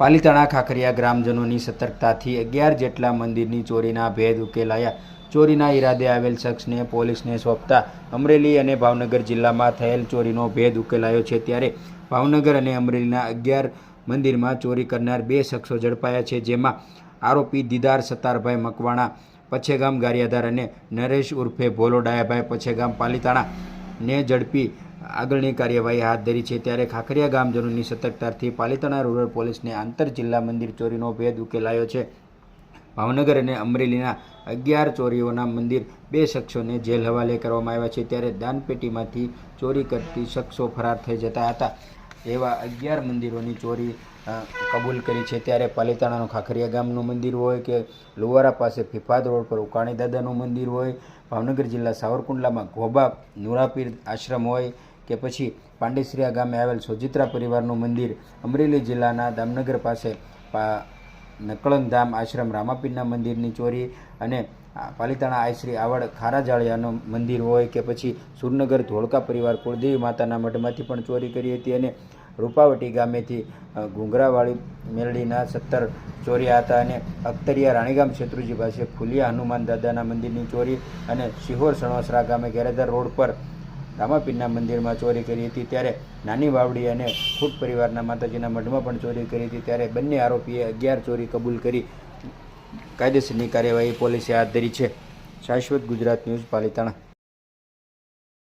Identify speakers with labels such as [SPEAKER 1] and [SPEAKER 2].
[SPEAKER 1] પાલીતાણા ખાખરિયા ગ્રામજનોની સતર્કતાથી 11 જેટલા મંદિરની ચોરીના ભેદ ઉકેલાયા। ચોરીના ઈરાદે આવેલ શખ્સને પોલીસને સોંપતા અમરેલી અને ભાવનગર જિલ્લામાં થયેલ ચોરીનો ભેદ ઉકેલાયો છે। ત્યારે ભાવનગર અને અમરેલીના 11 મંદિરમાં ચોરી કરનાર 2 શખ્સો ઝડપાયા છે, જેમાં આરોપી દીદાર સત્તારભાઈ મકવાણા પછેગામ ગારિયાધાર અને નરેશ ઉર્ફે ભોલો ડાયાભાઈ પછેગામ પાલીતાણાને ઝડપી આગળની કાર્યવાહી હાથ ધરી છે। ત્યારે ખાખરિયા ગામજનોની સતર્કતાથી પાલીતાણા રૂરલ પોલીસને આંતર જિલ્લા મંદિર ચોરીનો ભેદ ઉકેલાયો છે। ભાવનગર અને અમરેલીના 11 ચોરીઓના મંદિર 2 શખ્સોને જેલ હવાલે કરવામાં આવ્યા છે। ત્યારે દાનપેટીમાંથી ચોરી કરતી શખ્સો ફરાર થઈ જતા હતા એવા 11 મંદિરોની ચોરી કબૂલ કરી છે। ત્યારે પાલીતાણાનું ખાખરિયા ગામનું મંદિર હોય કે લુવારા પાસે ફિફાદ રોડ પર ઉકાણી દાદાનું મંદિર હોય, ભાવનગર જિલ્લા સાવરકુંડલામાં ઘોબા નુરાપીર આશ્રમ હોય કે પછી પાંડેસરિયા ગામે આવેલ સોજિત્રા પરિવારનું મંદિર, અમરેલી જિલ્લાના દામનગર પાસે નકળંગધામ આશ્રમ રામાપીરના મંદિરની ચોરી અને પાલીતાણા આઈશ્રી આવડ ખારાજાળિયાનું મંદિર હોય કે પછી સુરનગર ધોળકા પરિવાર કુળદેવી માતાના મઢમાંથી પણ ચોરી કરી હતી અને રૂપાવટી ગામેથી ઘુંઘરાવાળી મેલડીના 17 ચોર્યા હતા અને અખ્તરિયા રાણીગામ શેત્રુજી પાસે ફુલિયા હનુમાન દાદાના મંદિરની ચોરી અને શિહોર સણોસરા ગામે ગેરેધર રોડ પર રામાપીરના મંદિરમાં ચોરી કરી હતી। ત્યારે નાની વાવડી અને ખુદ પરિવારના માતાજીના મઢમાં પણ ચોરી કરી હતી। ત્યારે બંને આરોપીએ 11 ચોરી કબૂલ કરી કાયદેસરની કાર્યવાહી પોલીસે હાથ ધરી છે। શાશ્વત ગુજરાત ન્યૂઝ, પાલીતાણા।